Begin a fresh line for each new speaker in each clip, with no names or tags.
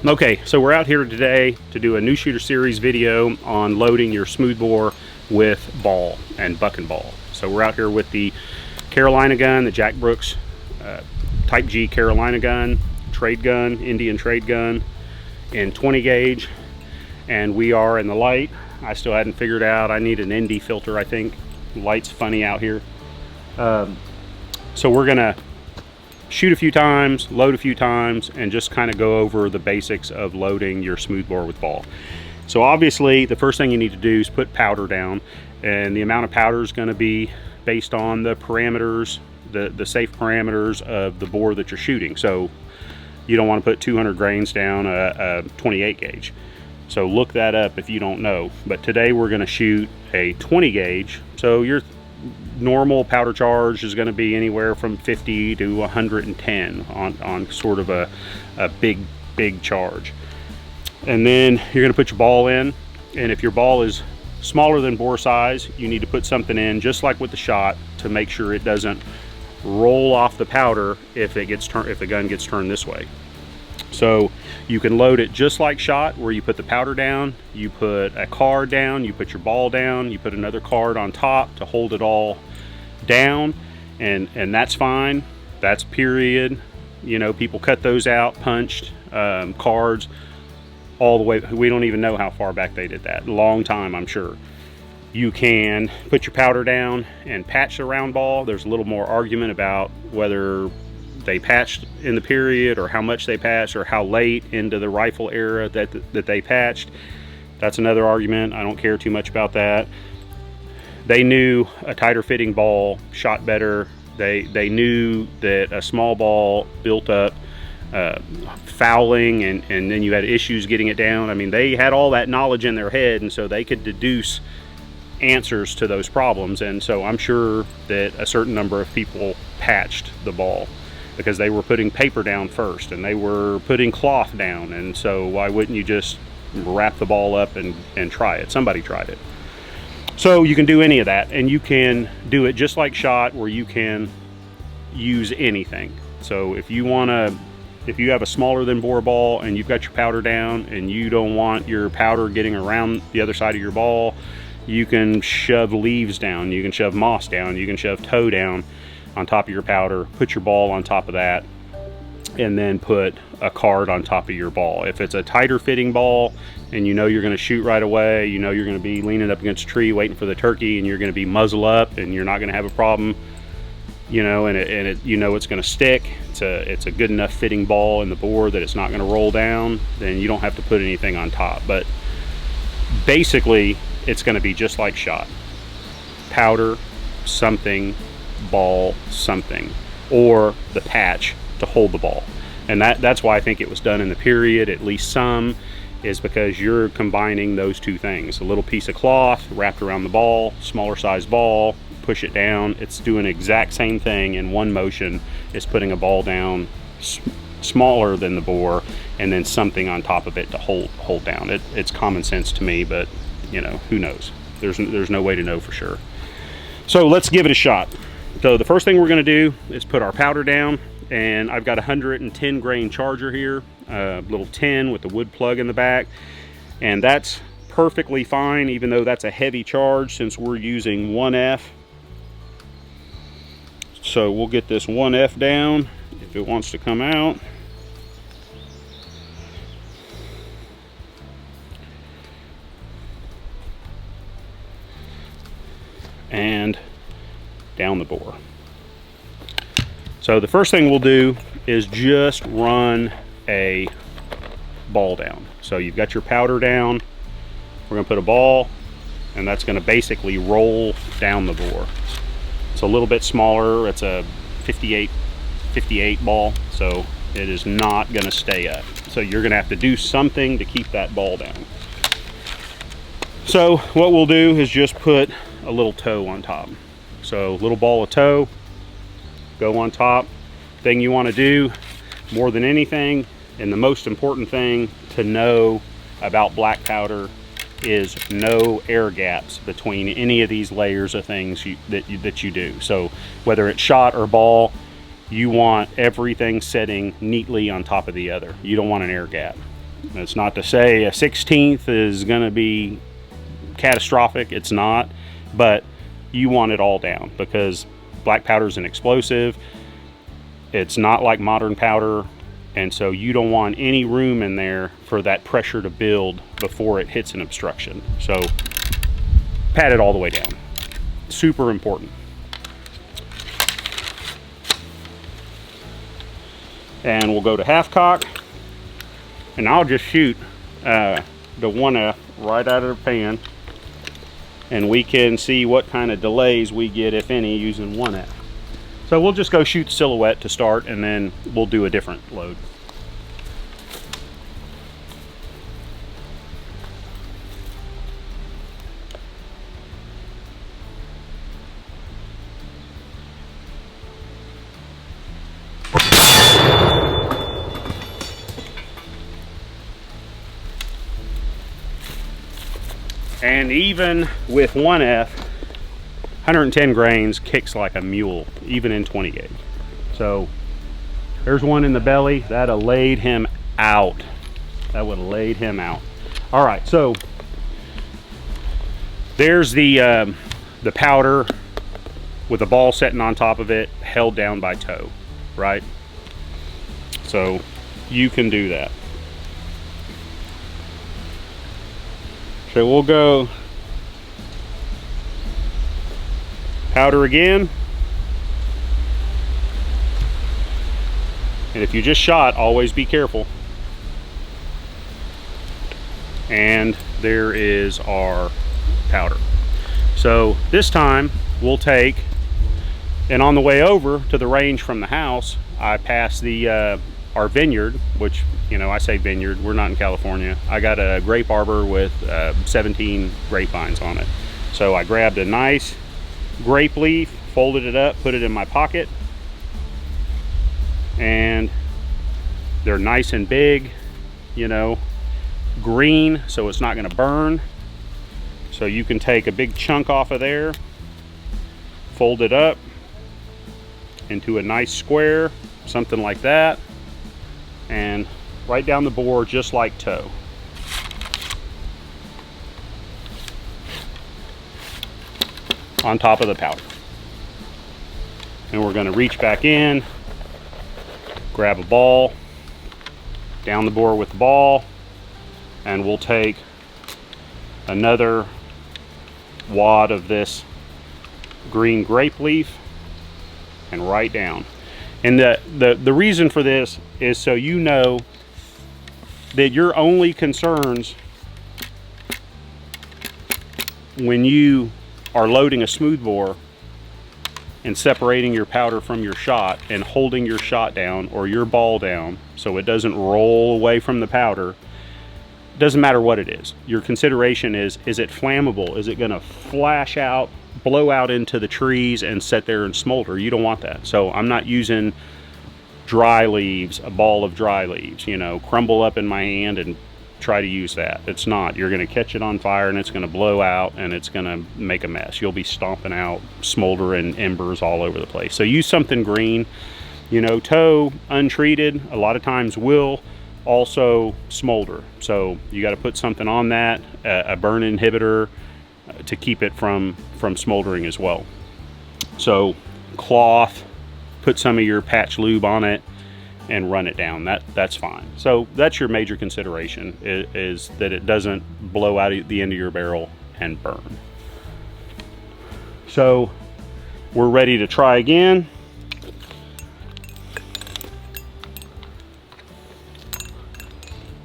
Okay, so we're out here today to do a new shooter series video on loading your smoothbore with ball and buck and ball. So we're out here with the Carolina gun, the Jack Brooks Type G Carolina gun, trade gun, Indian trade gun in 20 gauge. And we are in the light. I still hadn't figured out, I need an ND filter, I think. The light's funny out here. So we're gonna shoot a few times, load a few times, and just kind of go over the basics of loading your smoothbore with ball. So obviously the first thing you need to do is put powder down, and the amount of powder is going to be based on the parameters, the safe parameters of the bore that you're shooting. So you don't want to put 200 grains down a 28 gauge. So look that up if you don't know. But today we're going to shoot a 20 gauge. So your normal powder charge is going to be anywhere from 50 to 110 on sort of a big charge. And then you're going to put your ball in, and if your ball is smaller than bore size, you need to put something in just like with the shot to make sure it doesn't roll off the powder if the gun gets turned this way. So you can load it just like shot, where you put the powder down, you put a card down, you put your ball down, you put another card on top to hold it all down, and that's fine. That's period. You know, people cut those out, punched cards all the way. We don't even know how far back they did that. A long time, I'm sure. You can put your powder down and patch the round ball. There's a little more argument about whether they patched in the period, or how much they patched, or how late into the rifle era that they patched. That's another argument. I don't care too much about that. They knew a tighter fitting ball shot better. They knew that a small ball built up fouling, and then you had issues getting it down. I mean, they had all that knowledge in their head, and so they could deduce answers to those problems. And so I'm sure that a certain number of people patched the ball, because they were putting paper down first, and they were putting cloth down. And so why wouldn't you just wrap the ball up and try it? Somebody tried it. So you can do any of that, and you can do it just like shot, where you can use anything. So if you have a smaller than bore ball and you've got your powder down and you don't want your powder getting around the other side of your ball, you can shove leaves down, you can shove moss down, you can shove tow down on top of your powder, put your ball on top of that, and then put a card on top of your ball. If it's a tighter fitting ball and you know you're going to shoot right away, you know you're going to be leaning up against a tree waiting for the turkey, and you're going to be muzzle up and you're not going to have a problem, you know, and you know it's going to stick, it's a good enough fitting ball in the bore that it's not going to roll down, then you don't have to put anything on top. But basically it's going to be just like shot. Powder, something, ball, something, or the patch to hold the ball. And that's why I think it was done in the period, at least some, is because you're combining those two things. A little piece of cloth wrapped around the ball, smaller size ball, push it down. It's doing the exact same thing in one motion. It's putting a ball down smaller than the bore, and then something on top of it to hold down. It's common sense to me, but you know, who knows? There's no way to know for sure. So let's give it a shot. So the first thing we're going to do is put our powder down, and I've got a 110 grain charger here, a little tin with the wood plug in the back, and that's perfectly fine, even though that's a heavy charge since we're using 1F. So we'll get this 1F down if it wants to come out. And down the bore. So the first thing we'll do is just run a ball down. So you've got your powder down, we're going to put a ball, and that's going to basically roll down the bore. It's a little bit smaller, it's a 58 ball, so it is not going to stay up. So you're going to have to do something to keep that ball down. So what we'll do is just put a little toe on top. So a little ball of toe, go on top. Thing you want to do more than anything, and the most important thing to know about black powder, is no air gaps between any of these layers of things that you do. So whether it's shot or ball, you want everything setting neatly on top of the other. You don't want an air gap. It's not to say a 1/16 is going to be catastrophic. It's not, but you want it all down because black powder is an explosive. It's not like modern powder, and so you don't want any room in there for that pressure to build before it hits an obstruction. So pat it all the way down. Super important. And we'll go to half cock, and I'll just shoot the 1F right out of the pan, and we can see what kind of delays we get, if any, using 1F. So we'll just go shoot silhouette to start, and then we'll do a different load. And even with 1F, 110 grains kicks like a mule, even in 20 gauge. So there's one in the belly. That'd have laid him out. That would have laid him out. All right, so there's the powder with the ball sitting on top of it, held down by toe, right? So you can do that. So we'll go powder again. And if you just shot, always be careful. And there is our powder. So this time we'll take, and on the way over to the range from the house, I passed the our vineyard, which, you know, I say vineyard, we're not in California. I got a grape arbor with 17 grapevines on it. So I grabbed a nice grape leaf, folded it up, put it in my pocket, and they're nice and big, you know, green, so it's not going to burn. So you can take a big chunk off of there, fold it up into a nice square, something like that, and right down the bore, just like toe. On top of the powder. And we're going to reach back in, grab a ball, down the bore with the ball, and we'll take another wad of this green grape leaf and right down. And the reason for this is so you know that your only concerns when you are loading a smoothbore and separating your powder from your shot and holding your shot down or your ball down so it doesn't roll away from the powder, doesn't matter what it is. Your consideration is it flammable? Is it going to flash out, blow out into the trees and sit there and smolder? You don't want that. So I'm not using dry leaves, a ball of dry leaves, you know, crumble up in my hand and try to use that. It's not. You're going to catch it on fire and it's going to blow out and it's going to make a mess. You'll be stomping out smoldering embers all over the place. So use something green. You know, tow untreated a lot of times will also smolder. So you got to put something on that, a burn inhibitor to keep it from smoldering as well. So cloth, put some of your patch lube on it and run it down. That's fine. So that's your major consideration, is that it doesn't blow out at the end of your barrel and burn. So we're ready to try again.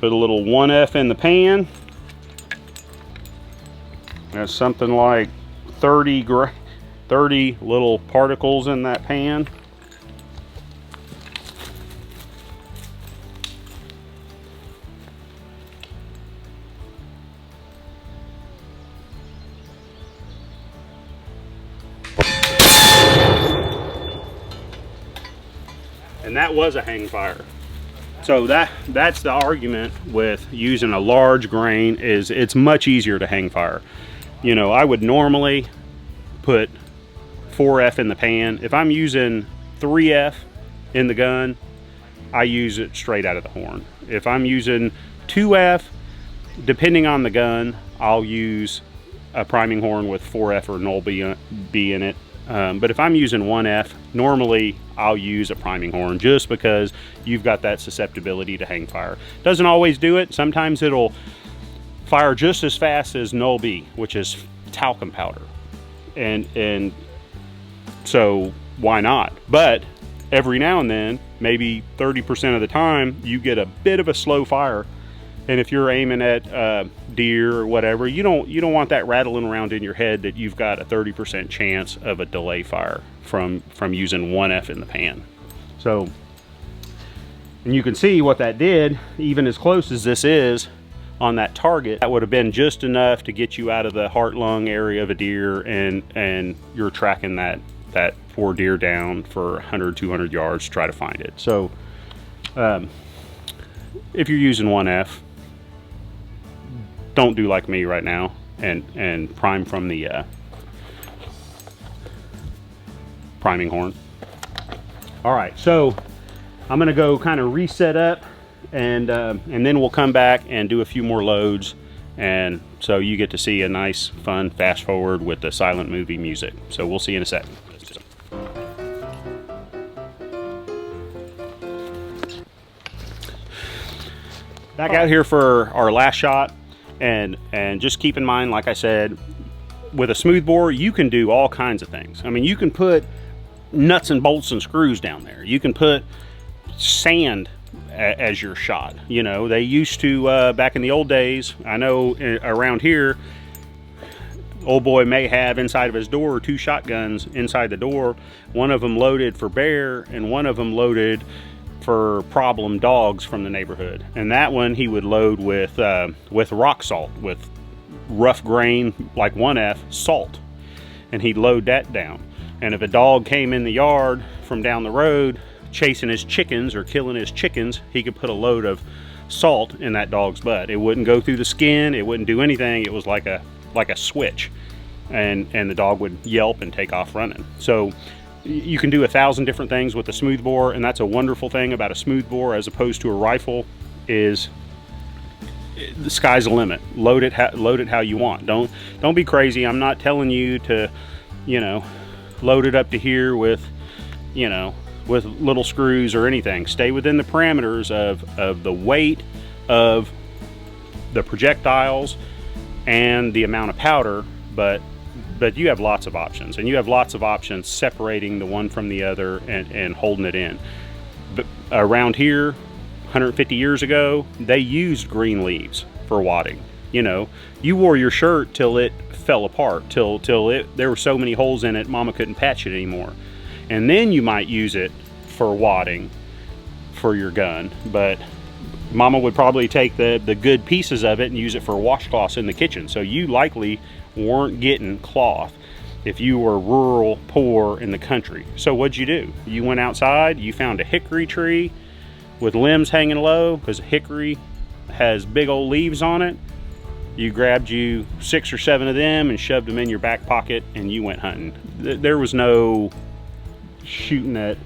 Put a little 1F in the pan. There's something like 30 little particles in that pan. And that was a hang fire. So that's the argument with using a large grain, is it's much easier to hang fire. You know, I would normally put 4F in the pan. If I'm using 3F in the gun, I use it straight out of the horn. If I'm using 2F, depending on the gun, I'll use a priming horn with 4F or null B in it. But if I'm using 1F, normally I'll use a priming horn just because you've got that susceptibility to hang fire. Doesn't always do it. Sometimes it'll fire just as fast as null B, which is talcum powder. And so why not? But every now and then, maybe 30% of the time, you get a bit of a slow fire. And if you're aiming at deer or whatever, you don't want that rattling around in your head that you've got a 30% chance of a delay fire from using 1F in the pan. So, and you can see what that did, even as close as this is on that target, that would have been just enough to get you out of the heart lung area of a deer, and you're tracking that poor deer down for 100, 200 yards to try to find it. So, if you're using 1F, don't do like me right now and prime from the priming horn. All right, so I'm gonna go kind of reset up, and then we'll come back and do a few more loads, and so you get to see a nice, fun fast forward with the silent movie music. So we'll see you in a second. Back out here for our last shot, and just keep in mind, like I said, with a smoothbore you can do all kinds of things. I mean, you can put nuts and bolts and screws down there. You can put sand as your shot. You know, they used to back in the old days, I know around here, old boy may have inside of his door 2 shotguns inside the door, one of them loaded for bear and one of them loaded for problem dogs from the neighborhood. And that one he would load with rock salt, with rough grain like 1F salt, and he'd load that down. And if a dog came in the yard from down the road chasing his chickens or killing his chickens, he could put a load of salt in that dog's butt. It wouldn't go through the skin, it wouldn't do anything. It was like a switch, and the dog would yelp and take off running. So you can do 1,000 different things with a smoothbore, and that's a wonderful thing about a smoothbore as opposed to a rifle, is the sky's the limit. Load it how you want. Don't be crazy. I'm not telling you to, you know, load it up to here with, you know, with little screws or anything. Stay within the parameters of the weight of the projectiles and the amount of powder, but you have lots of options, and you have lots of options separating the one from the other and holding it in. But around here, 150 years ago, they used green leaves for wadding. You know, you wore your shirt till it fell apart, till there were so many holes in it, mama couldn't patch it anymore. And then you might use it for wadding for your gun, but mama would probably take the good pieces of it and use it for washcloths in the kitchen. So you likely weren't getting cloth if you were rural, poor in the country. So what'd you do? You went outside, you found a hickory tree with limbs hanging low, because hickory has big old leaves on it. You grabbed you 6 or 7 of them and shoved them in your back pocket, and you went hunting. There was no shooting at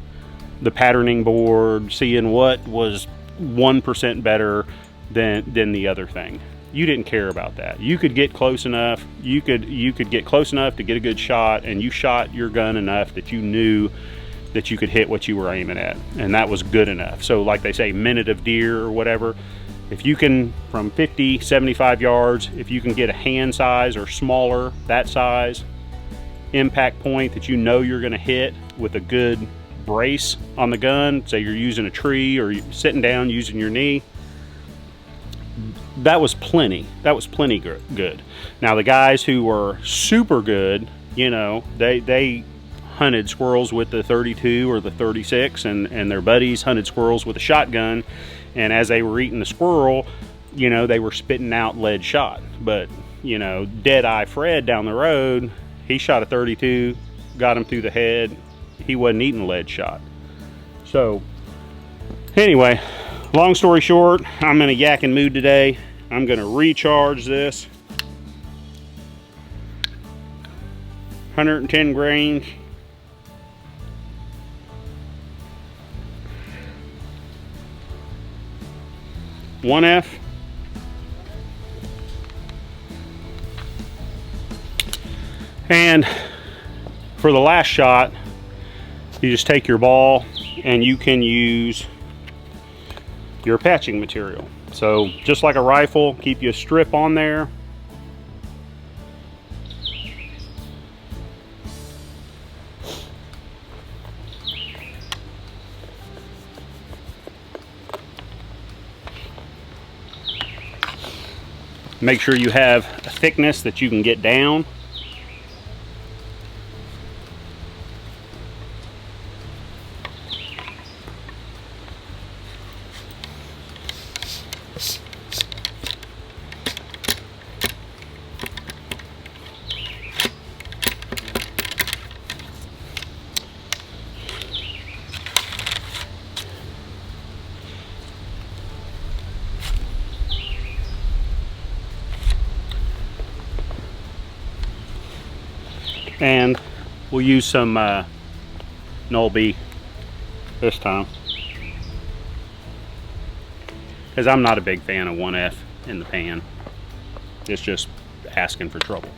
the patterning board, seeing what was 1% better than the other thing. You didn't care about that. You could get close enough. You could get close enough to get a good shot, and you shot your gun enough that you knew that you could hit what you were aiming at, and that was good enough. So like they say, minute of deer or whatever, if you can, from 50, 75 yards, if you can get a hand size or smaller, that size impact point that you know you're gonna hit with a good brace on the gun, say you're using a tree or you're sitting down using your knee, that was plenty. That was plenty good. Now the guys who were super good, you know, they hunted squirrels with the 32 or the 36, and their buddies hunted squirrels with a shotgun, and as they were eating the squirrel, you know, they were spitting out lead shot. But, you know, Deadeye Fred down the road, he shot a 32, got him through the head. He wasn't eating lead shot. So anyway, long story short, I'm in a yakking mood today. I'm gonna recharge this 110 grains. One F, And for the last shot, you just take your ball and you can use your patching material. So just like a rifle, keep you a strip on there. Make sure you have a thickness that you can get down. And we'll use some Null B this time, because I'm not a big fan of 1F in the pan. It's just asking for trouble.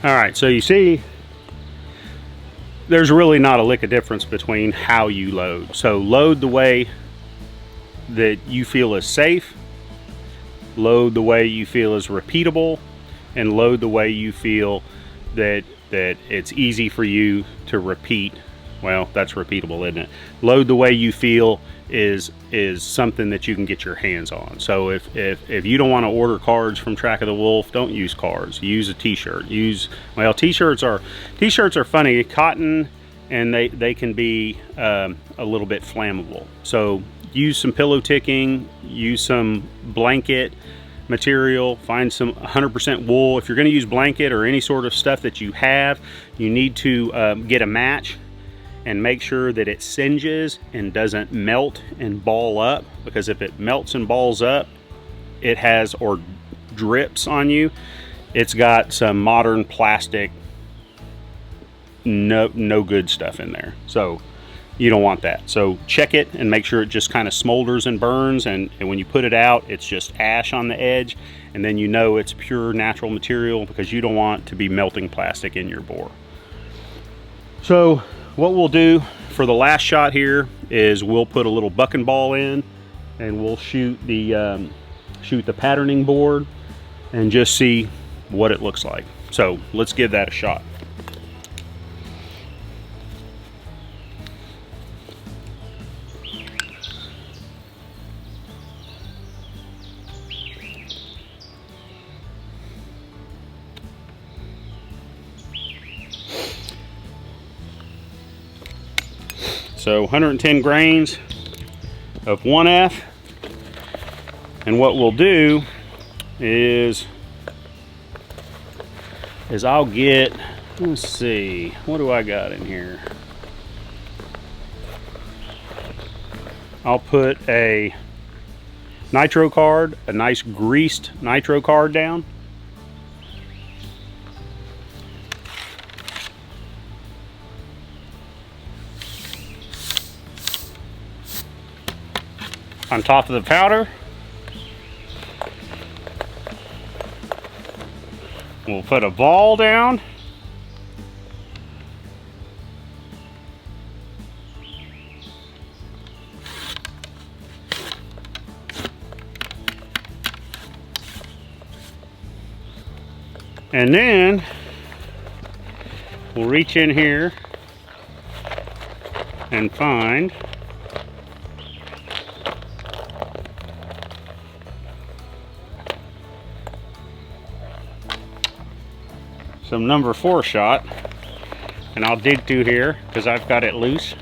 All right, so you see, there's really not a lick of difference between how you load. So load the way that you feel is safe, load the way you feel is repeatable, and load the way you feel that it's easy for you to repeat. Well, that's repeatable, isn't it? Load the way you feel is something that you can get your hands on. So if you don't want to order cards from Track of the Wolf, don't use cards. Use a t-shirt. Well, t-shirts are funny, cotton, and they can be a little bit flammable. So use some pillow ticking, use some blanket material, find some 100% wool. If you're going to use blanket or any sort of stuff that you have, you need to get a match and make sure that it singes and doesn't melt and ball up, because if it melts and balls up, it has, or drips on you, it's got some modern plastic no good stuff in there. So you don't want that. So check it and make sure it just kind of smolders and burns, and when you put it out, it's just ash on the edge, and then you know it's pure natural material, because you don't want to be melting plastic in your bore. So what we'll do for the last shot here is we'll put a little bucking ball in, and we'll shoot the patterning board and just see what it looks like. So let's give that a shot. So 110 grains of 1F, and what we'll do is I'll get, let's see, what do I got in here? I'll put a nitro card, a nice greased nitro card down. On top of the powder. We'll put a ball down. And then we'll reach in here and find some number 4 shot, and I'll dig through here because I've got it loose.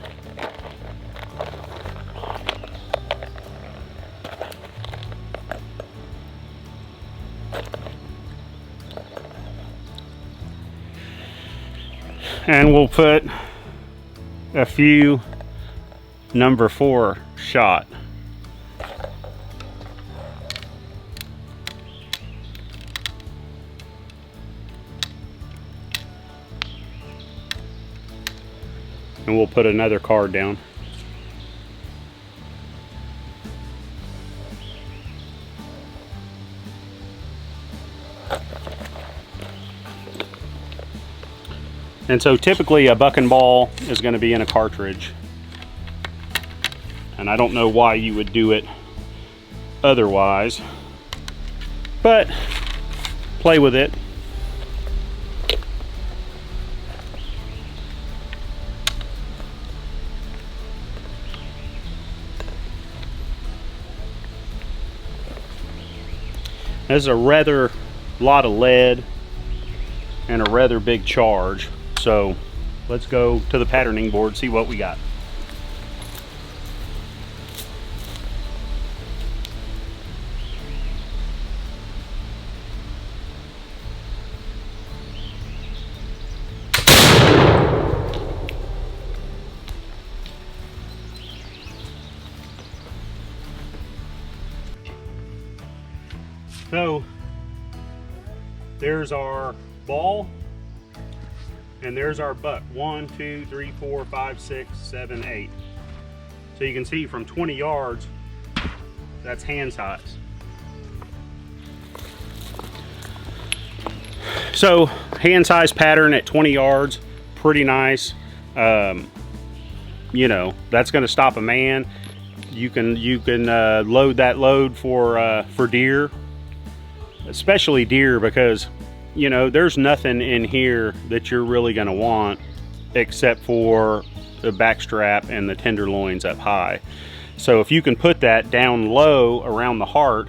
And we'll put a few number 4 shot. and we'll put another card down. And so typically a bucking ball is going to be in a cartridge, and I don't know why you would do it otherwise, but play with it. This is a rather lot of lead and a rather big charge. So let's go to the patterning board, see what we got. So there's our ball, and there's our buck. 1, 2, 3, 4, 5, 6, 7, 8. So you can see from 20 yards, that's hand size. So hand size pattern at 20 yards, pretty nice. You know, that's going to stop a man. You can load that load for deer, especially deer, because you know, there's nothing in here that you're really going to want except for the back strap and the tenderloins up high. So if you can put that down low around the heart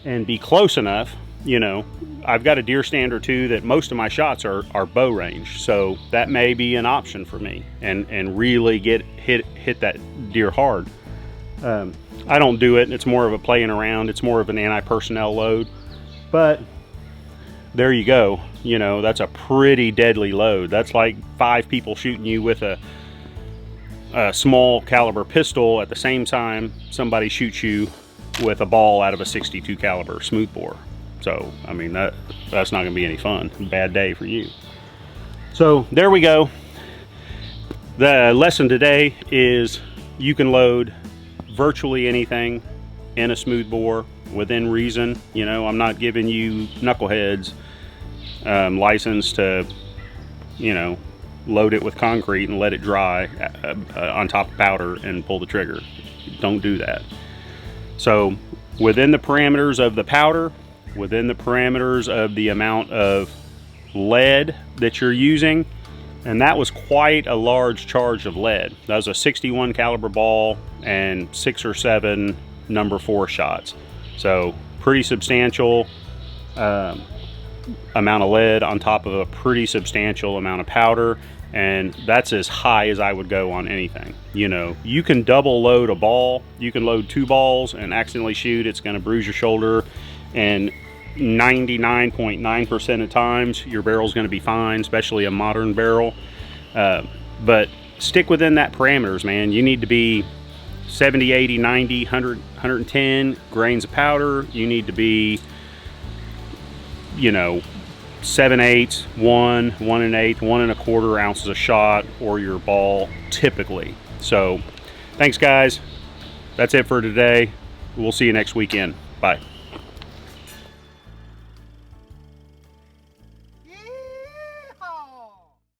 and be close enough, you know, I've got a deer stand or two that most of my shots are bow range, so that may be an option for me, and really hit that deer hard. I don't do it. It's more of a playing around. It's more of an anti-personnel load, but there you go. You know, that's a pretty deadly load. That's like 5 people shooting you with a small caliber pistol at the same time somebody shoots you with a ball out of a 62 caliber smoothbore. So I mean, that's not gonna be any fun. Bad day for you. So there we go. The lesson today is you can load virtually anything in a smoothbore within reason. You know, I'm not giving you knuckleheads license to, you know, load it with concrete and let it dry on top of powder and pull the trigger. Don't do that. So within the parameters of the powder, within the parameters of the amount of lead that you're using, and that was quite a large charge of lead. That was a 61 caliber ball and 6 or 7 number 4 shots. So pretty substantial amount of lead on top of a pretty substantial amount of powder, and that's as high as I would go on anything. You know, you can double load a ball. You can load 2 balls and accidentally shoot. It's going to bruise your shoulder, and 99.9% of times your barrel's going to be fine, especially a modern barrel. But stick within that parameters, man. You need to be 70, 80, 90, 100, 110 grains of powder. You need to be, you know, 7/8, 1 1/8, 1 1/4 ounces a shot, or your ball typically. So thanks guys, that's it for today. We'll see you next weekend. Bye.